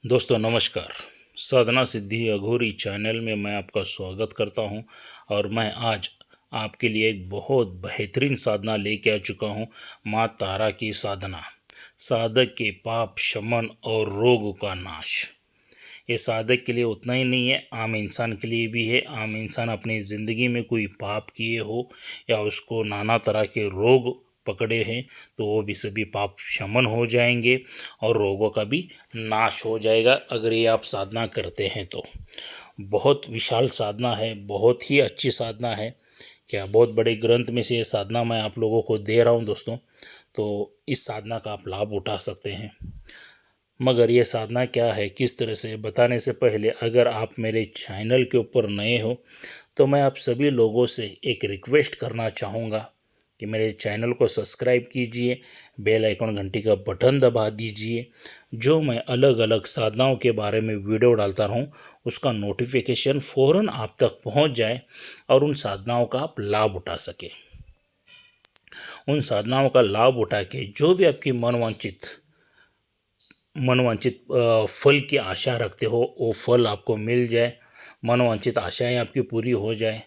दोस्तों नमस्कार। साधना सिद्धि अघोरी चैनल में मैं आपका स्वागत करता हूं और मैं आज आपके लिए एक बहुत बेहतरीन साधना लेके आ चुका हूं। माँ तारा की साधना, साधक के पाप शमन और रोग का नाश। ये साधक के लिए उतना ही नहीं है, आम इंसान के लिए भी है। आम इंसान अपनी ज़िंदगी में कोई पाप किए हो या उसको नाना तरह के रोग पकड़े हैं तो वो भी सभी पाप शमन हो जाएंगे और रोगों का भी नाश हो जाएगा अगर ये आप साधना करते हैं तो। बहुत विशाल साधना है, बहुत ही अच्छी साधना है। क्या बहुत बड़े ग्रंथ में से ये साधना मैं आप लोगों को दे रहा हूँ दोस्तों, तो इस साधना का आप लाभ उठा सकते हैं। मगर ये साधना क्या है, किस तरह से, बताने से पहले अगर आप मेरे चैनल के ऊपर नए हो तो मैं आप सभी लोगों से एक रिक्वेस्ट करना चाहूँगा कि मेरे चैनल को सब्सक्राइब कीजिए, बेल आइकन घंटी का बटन दबा दीजिए। जो मैं अलग अलग साधनाओं के बारे में वीडियो डालता रहूँ उसका नोटिफिकेशन फ़ौरन आप तक पहुँच जाए और उन साधनाओं का आप लाभ उठा सके। उन साधनाओं का लाभ उठा के जो भी आपकी मनवांचित फल की आशा रखते हो वो फल आपको मिल जाए, मनवांचित आशाएं आपकी पूरी हो जाए,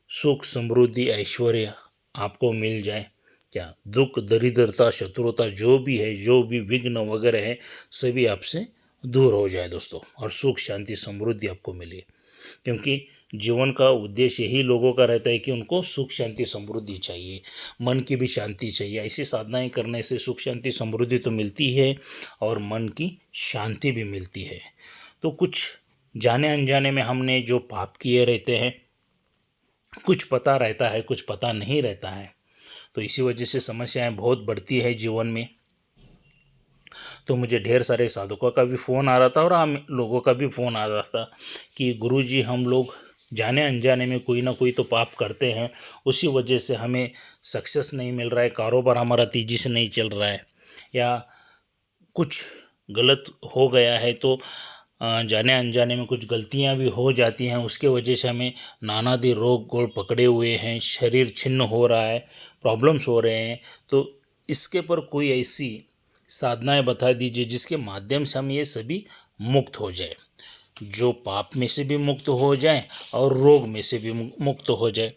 सुख समृद्धि ऐश्वर्य आपको मिल जाए। क्या दुख दरिद्रता शत्रुता जो भी है, जो भी विघ्न वगैरह है, सभी आपसे दूर हो जाए दोस्तों, और सुख शांति समृद्धि आपको मिले। क्योंकि जीवन का उद्देश्य यही लोगों का रहता है कि उनको सुख शांति समृद्धि चाहिए, मन की भी शांति चाहिए। ऐसी साधनाएं करने से सुख शांति समृद्धि तो मिलती है और मन की शांति भी मिलती है। तो कुछ जाने अनजाने में हमने जो पाप किए रहते हैं, कुछ पता रहता है कुछ पता नहीं रहता है, तो इसी वजह से समस्याएं बहुत बढ़ती है जीवन में। तो मुझे ढेर सारे साधकों का भी फ़ोन आ रहा था और आम लोगों का भी फ़ोन आ रहा था कि गुरुजी हम लोग जाने अनजाने में कोई ना कोई तो पाप करते हैं, उसी वजह से हमें सक्सेस नहीं मिल रहा है, कारोबार हमारा तेज़ी से नहीं चल रहा है, या कुछ गलत हो गया है। तो जाने अनजाने में कुछ गलतियां भी हो जाती हैं, उसके वजह से हमें नानादि रोग गोल पकड़े हुए हैं, शरीर छिन्न हो रहा है, प्रॉब्लम्स हो रहे हैं। तो इसके पर कोई ऐसी साधनाएं बता दीजिए जिसके माध्यम से हम ये सभी मुक्त हो जाए, जो पाप में से भी मुक्त हो जाए और रोग में से भी मुक्त हो जाए।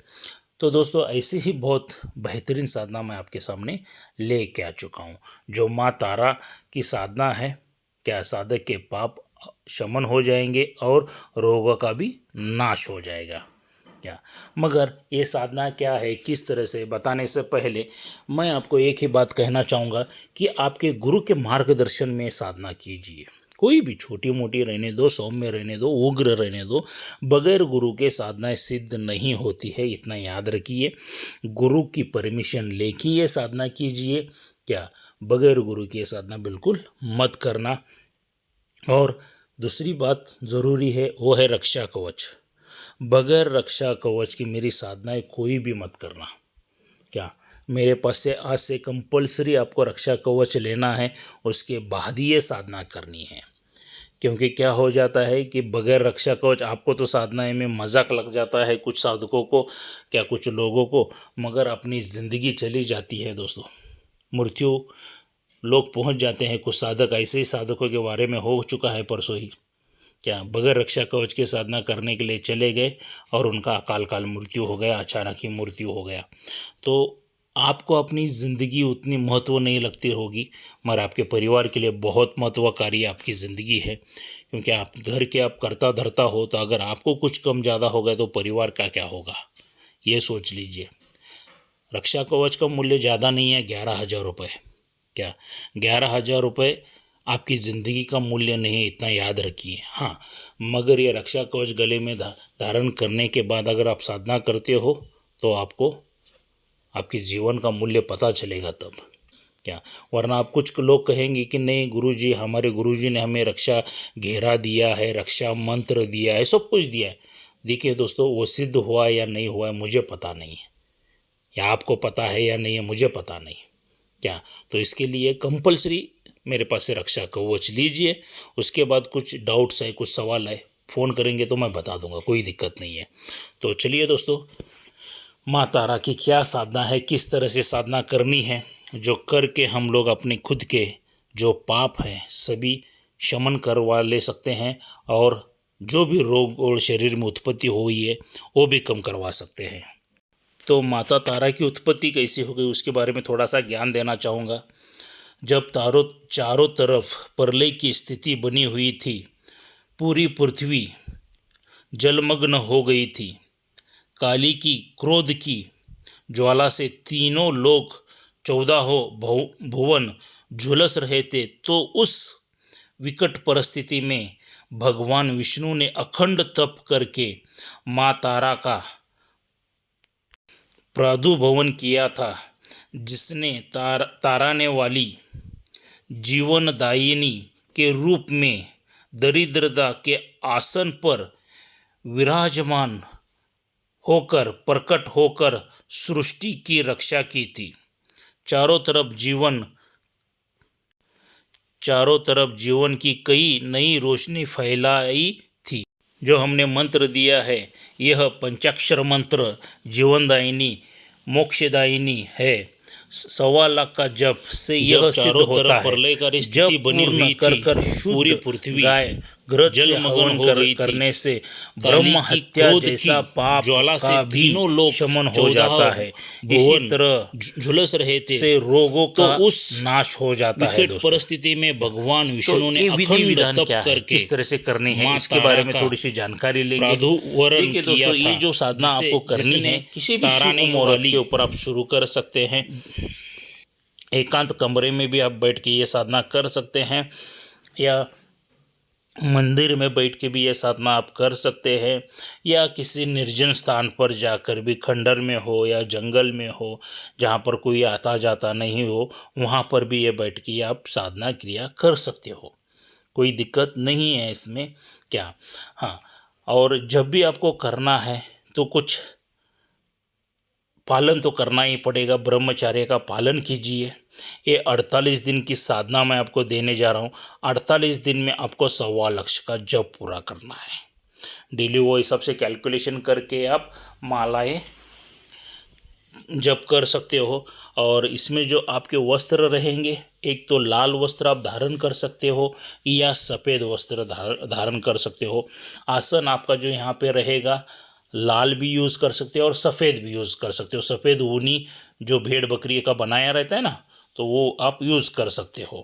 तो दोस्तों ऐसी ही बहुत बेहतरीन साधना मैं आपके सामने ले के आ चुका हूँ, जो माँ तारा की साधना है। क्या साधक के पाप शमन हो जाएंगे और रोगों का भी नाश हो जाएगा। क्या मगर ये साधना क्या है, किस तरह से, बताने से पहले मैं आपको एक ही बात कहना चाहूँगा कि आपके गुरु के मार्गदर्शन में साधना कीजिए। कोई भी छोटी मोटी रहने दो, सौम्य रहने दो, उग्र रहने दो, बगैर गुरु के साधनाएं सिद्ध नहीं होती है, इतना याद रखिए। गुरु की परमिशन लेके ये साधना कीजिए। क्या बगैर गुरु की साधना बिल्कुल मत करना। और दूसरी बात ज़रूरी है, वो है रक्षा कवच। बगैर रक्षा कवच की मेरी साधनाएं कोई भी मत करना। क्या मेरे पास से आज से कंपलसरी आपको रक्षा कवच लेना है, उसके बाद ही ये साधना करनी है। क्योंकि क्या हो जाता है कि बगैर रक्षा कवच आपको तो साधनाएं में मजाक लग जाता है, कुछ साधकों को, क्या कुछ लोगों को, मगर अपनी ज़िंदगी चली जाती है दोस्तों। मृत्यु लोग पहुंच जाते हैं। कुछ साधक ऐसे ही साधकों के बारे में हो चुका है परसों ही। क्या बगैर रक्षा कवच के साधना करने के लिए चले गए और उनका अकाल काल मृत्यु हो गया, अचानक ही मृत्यु हो गया। तो आपको अपनी ज़िंदगी उतनी महत्व नहीं लगती होगी, मगर आपके परिवार के लिए बहुत महत्वकारी आपकी ज़िंदगी है। क्योंकि आप घर के आप करता धरता हो, तो अगर आपको कुछ कम ज़्यादा हो गया तो परिवार का क्या होगा, ये सोच लीजिए। रक्षा कवच का मूल्य ज़्यादा नहीं है, 11,000 रुपये। क्या 11,000 रुपये आपकी ज़िंदगी का मूल्य नहीं है, इतना याद रखिए। हाँ, मगर ये रक्षा कवच गले में धारण करने के बाद अगर आप साधना करते हो तो आपको आपके जीवन का मूल्य पता चलेगा तब। क्या वरना आप, कुछ लोग कहेंगे कि नहीं गुरुजी, हमारे गुरुजी ने हमें रक्षा घेरा दिया है, रक्षा मंत्र दिया है, सब कुछ दिया है। देखिए दोस्तों, वो सिद्ध हुआ या नहीं हुआ है मुझे पता नहीं है, या आपको पता है या नहीं है मुझे पता नहीं। क्या तो इसके लिए कंपलसरी मेरे पास से रक्षा कवच लीजिए। उसके बाद कुछ डाउट्स है, कुछ सवाल है, फ़ोन करेंगे तो मैं बता दूंगा, कोई दिक्कत नहीं है। तो चलिए दोस्तों, माँ तारा की क्या साधना है, किस तरह से साधना करनी है, जो करके हम लोग अपने खुद के जो पाप हैं सभी शमन करवा ले सकते हैं और जो भी रोग और शरीर में उत्पत्ति हुई है वो भी कम करवा सकते हैं। तो माता तारा की उत्पत्ति कैसी हो गई उसके बारे में थोड़ा सा ज्ञान देना चाहूँगा। जब तारों चारों तरफ प्रलय की स्थिति बनी हुई थी, पूरी पृथ्वी जलमग्न हो गई थी, काली की क्रोध की ज्वाला से तीनों लोग 14 भुवन झुलस रहे थे, तो उस विकट परिस्थिति में भगवान विष्णु ने अखंड तप करके माँ तारा का प्रादुर्भवन किया था, जिसने ताराने वाली जीवनदायिनी के रूप में दरिद्रता के आसन पर विराजमान होकर प्रकट होकर सृष्टि की रक्षा की थी। चारों तरफ जीवन की कई नई रोशनी फैलाई थी। जो हमने मंत्र दिया है, यह पंचाक्षर मंत्र जीवनदायिनी मोक्षदायिनी है। 1.25 लाख का जप से यह सिद्ध होता है। प्रलयकारी स्थिति बनी हुई थी, पूरी पृथ्वी घृत जलमग्न हो गई करने से ब्रह्म हत्या जैसा पाप ज्वाला से तीनों लोग शमन हो जाता है। इसी तरह झुलस रहे थे से रोगों का उस नाश हो जाता है। परिस्थिति में भगवान विष्णु ने अखंड तप करके किस तरह से करनी है इसके बारे में थोड़ी सी जानकारी लेंगे। देखिए दोस्तों, ये जो साधना आपको करनी है किसी भी शुभ मुहूर्त के ऊपर आप शुरू कर सकते हैं। एकांत कमरे में भी आप बैठ के ये साधना कर सकते हैं, या मंदिर में बैठ के भी ये साधना आप कर सकते हैं, या किसी निर्जन स्थान पर जाकर भी, खंडर में हो या जंगल में हो जहाँ पर कोई आता जाता नहीं हो, वहाँ पर भी ये बैठ के आप साधना क्रिया कर सकते हो। कोई दिक्कत नहीं है इसमें क्या। हाँ, और जब भी आपको करना है तो कुछ पालन तो करना ही पड़ेगा, ब्रह्मचर्य का पालन कीजिए। ये 48 दिन की साधना मैं आपको देने जा रहा हूँ। 48 दिन में आपको 1.25 लाख का जप पूरा करना है। डेली वो हिसाब से कैलकुलेशन करके आप मालाएं जप कर सकते हो। और इसमें जो आपके वस्त्र रहेंगे, एक तो लाल वस्त्र आप धारण कर सकते हो या सफ़ेद वस्त्र धारण कर सकते हो। आसन आपका जो यहाँ पे रहेगा, लाल भी यूज़ कर सकते हो और सफ़ेद भी यूज़ कर सकते हो। सफ़ेद ऊनी जो भेड़ बकरी का बनाया रहता है ना, तो वो आप यूज़ कर सकते हो।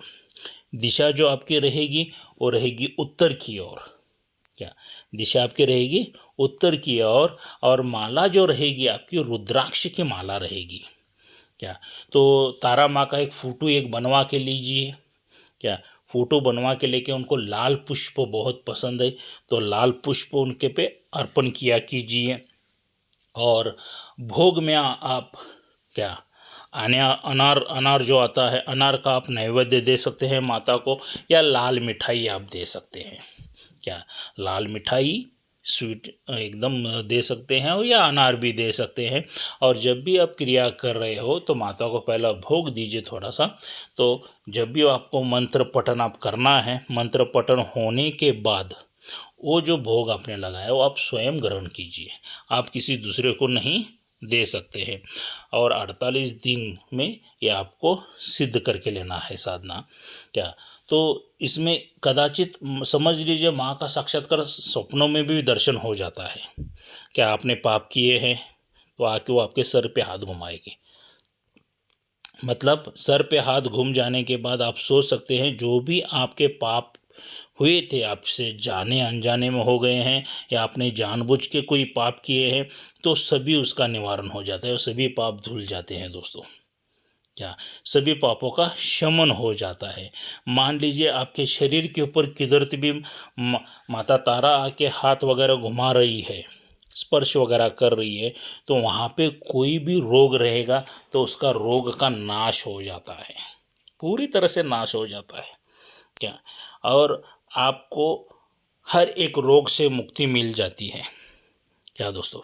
दिशा जो आपकी रहेगी वो रहेगी उत्तर की ओर। क्या दिशा आपकी रहेगी? उत्तर की ओर। और माला जो रहेगी आपकी रुद्राक्ष की माला रहेगी। क्या तो तारा माँ का एक फ़ोटो बनवा के लीजिए। क्या फ़ोटो बनवा के लेके उनको लाल पुष्प बहुत पसंद है, तो लाल पुष्प उनके पे अर्पण किया कीजिए। और भोग में आप क्या अनार जो आता है, अनार का आप नैवेद्य दे सकते हैं माता को, या लाल मिठाई आप दे सकते हैं। क्या लाल मिठाई स्वीट एकदम दे सकते हैं, और या अनार भी दे सकते हैं। और जब भी आप क्रिया कर रहे हो तो माता को पहला भोग दीजिए थोड़ा सा। तो जब भी आपको मंत्र पठन आप करना है, मंत्र पठन होने के बाद वो जो भोग आपने लगाया वो आप स्वयं ग्रहण कीजिए, आप किसी दूसरे को नहीं दे सकते हैं। और 48 दिन में ये आपको सिद्ध करके लेना है साधना। क्या तो इसमें कदाचित समझ लीजिए माँ का साक्षात्कार सपनों में भी दर्शन हो जाता है। क्या आपने पाप किए हैं तो आके वो आपके सर पे हाथ घुमाएगी। मतलब सर पे हाथ घूम जाने के बाद आप सोच सकते हैं जो भी आपके पाप हुए थे, आपसे जाने अनजाने में हो गए हैं या आपने जानबूझ के कोई पाप किए हैं, तो सभी उसका निवारण हो जाता है और सभी पाप धुल जाते हैं दोस्तों। क्या सभी पापों का शमन हो जाता है। मान लीजिए आपके शरीर के ऊपर किधर भी माता तारा आके हाथ वगैरह घुमा रही है, स्पर्श वगैरह कर रही है, तो वहाँ पे कोई भी रोग रहेगा तो उसका रोग का नाश हो जाता है, पूरी तरह से नाश हो जाता है। क्या और आपको हर एक रोग से मुक्ति मिल जाती है। क्या दोस्तों,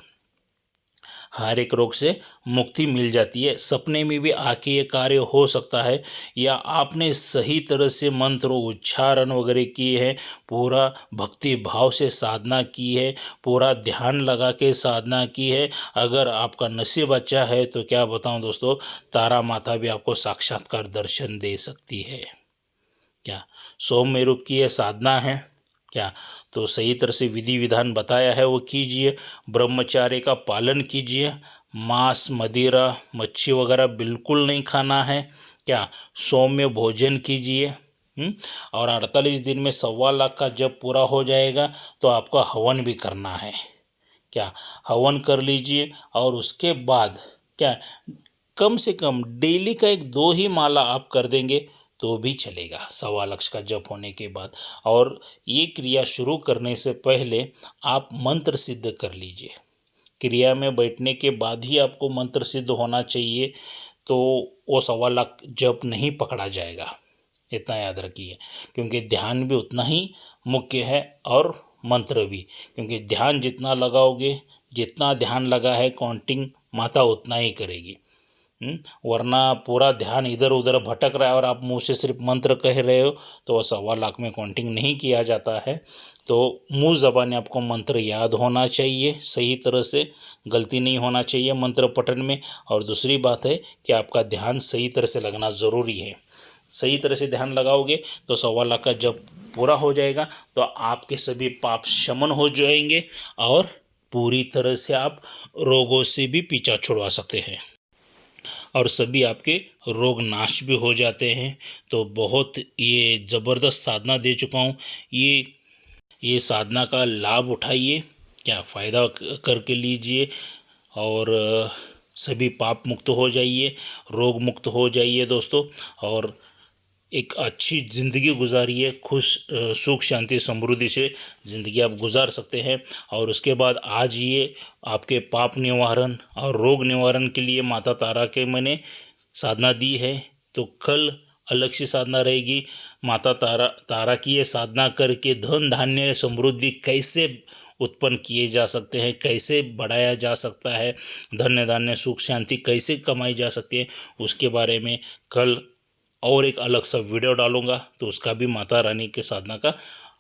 हर एक रोग से मुक्ति मिल जाती है। सपने में भी आके ये कार्य हो सकता है, या आपने सही तरह से मंत्र उच्चारण वगैरह किए हैं, पूरा भक्ति भाव से साधना की है, पूरा ध्यान लगा के साधना की है, अगर आपका नसीब अच्छा है तो क्या बताऊं दोस्तों, तारा माता भी आपको साक्षात्कार दर्शन दे सकती है। क्या सौम्य रूप की यह साधना है क्या। तो सही तरह से विधि विधान बताया है वो कीजिए, ब्रह्मचार्य का पालन कीजिए, मांस मदिरा मच्छी वगैरह बिल्कुल नहीं खाना है क्या, सौम्य भोजन कीजिए। और 48 दिन में 1.25 लाख का जब पूरा हो जाएगा तो आपको हवन भी करना है क्या, हवन कर लीजिए। और उसके बाद क्या, कम से कम डेली का 1-2 ही माला आप कर देंगे तो भी चलेगा 1.25 लाख का जप होने के बाद। और ये क्रिया शुरू करने से पहले आप मंत्र सिद्ध कर लीजिए, क्रिया में बैठने के बाद ही आपको मंत्र सिद्ध होना चाहिए, तो वो 1.25 लाख जप नहीं पकड़ा जाएगा, इतना याद रखिए। क्योंकि ध्यान भी उतना ही मुख्य है और मंत्र भी, क्योंकि ध्यान जितना लगाओगे, जितना ध्यान लगा है काउंटिंग माता उतना ही करेगी। वरना पूरा ध्यान इधर उधर भटक रहा है और आप मुंह से सिर्फ मंत्र कह रहे हो तो वह 1.25 लाख में काउंटिंग नहीं किया जाता है। तो मुंह ज़बानी आपको मंत्र याद होना चाहिए, सही तरह से गलती नहीं होना चाहिए मंत्र पठन में। और दूसरी बात है कि आपका ध्यान सही तरह से लगना ज़रूरी है। सही तरह से ध्यान लगाओगे तो 1.25 लाख का जब पूरा हो जाएगा तो आपके सभी पाप शमन हो जाएंगे और पूरी तरह से आप रोगों से भी पीछा छुड़वा सकते हैं और सभी आपके रोग नाश भी हो जाते हैं। तो बहुत ये ज़बरदस्त साधना दे चुका हूँ, ये साधना का लाभ उठाइए क्या, फ़ायदा करके लीजिए और सभी पाप मुक्त हो जाइए, रोग मुक्त हो जाइए दोस्तों। और एक अच्छी ज़िंदगी गुजारिए, खुश सुख शांति समृद्धि से ज़िंदगी आप गुजार सकते हैं। और उसके बाद आज ये आपके पाप निवारण और रोग निवारण के लिए माता तारा के मैंने साधना दी है, तो कल अलग सी साधना रहेगी। माता तारा की ये साधना करके धन धान्य समृद्धि कैसे उत्पन्न किए जा सकते हैं, कैसे बढ़ाया जा सकता है, धन्य धान्य सुख शांति कैसे कमाई जा सकती है, उसके बारे में कल और एक अलग सा वीडियो डालूंगा। तो उसका भी माता रानी के साधना का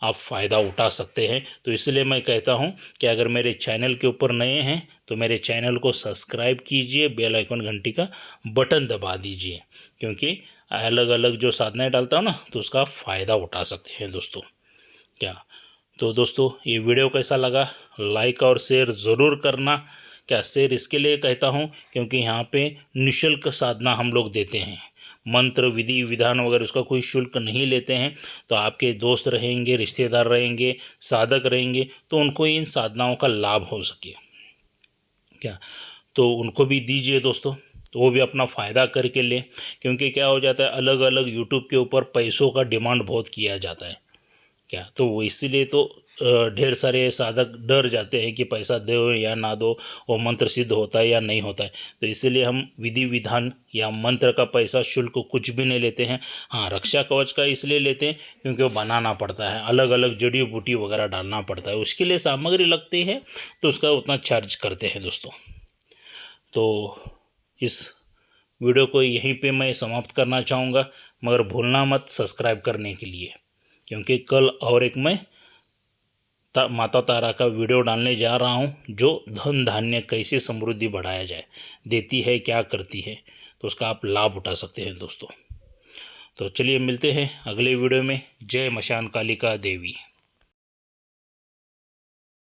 आप फ़ायदा उठा सकते हैं। तो इसलिए मैं कहता हूं कि अगर मेरे चैनल के ऊपर नए हैं तो मेरे चैनल को सब्सक्राइब कीजिए, बेल आइकन घंटी का बटन दबा दीजिए, क्योंकि अलग अलग जो साधनाएं डालता हूँ ना तो उसका फ़ायदा उठा सकते हैं दोस्तों क्या। तो दोस्तों ये वीडियो कैसा लगा, लाइक और शेयर ज़रूर करना क्या। शेयर इसके लिए कहता हूँ क्योंकि यहाँ पे निःशुल्क साधना हम लोग देते हैं, मंत्र विधि विधान वगैरह उसका कोई शुल्क नहीं लेते हैं। तो आपके दोस्त रहेंगे, रिश्तेदार रहेंगे, साधक रहेंगे, तो उनको इन साधनाओं का लाभ हो सके क्या, तो उनको भी दीजिए दोस्तों, तो वो भी अपना फ़ायदा करके लें। क्योंकि क्या हो जाता है, अलग अलग यूट्यूब के ऊपर पैसों का डिमांड बहुत किया जाता है क्या, तो वो इसीलिए तो ढेर सारे साधक डर जाते हैं कि पैसा दो या ना दो, वो मंत्र सिद्ध होता है या नहीं होता है। तो इसीलिए हम विधि विधान या मंत्र का पैसा शुल्क कुछ भी नहीं लेते हैं। हाँ, रक्षा कवच का इसलिए लेते हैं क्योंकि वो बनाना पड़ता है, अलग अलग जड़ी बूटी वगैरह डालना पड़ता है, उसके लिए सामग्री लगती है, तो उसका उतना चार्ज करते हैं दोस्तों। तो इस वीडियो को यहीं पे मैं समाप्त करना चाहूँगा, मगर भूलना मत सब्सक्राइब करने के लिए, क्योंकि कल और एक मैं माता तारा का वीडियो डालने जा रहा हूं, जो धन धान्य कैसे समृद्धि बढ़ाया जाए, देती है क्या करती है, तो उसका आप लाभ उठा सकते हैं दोस्तों। तो चलिए मिलते हैं अगले वीडियो में। जय मशान कालिका देवी।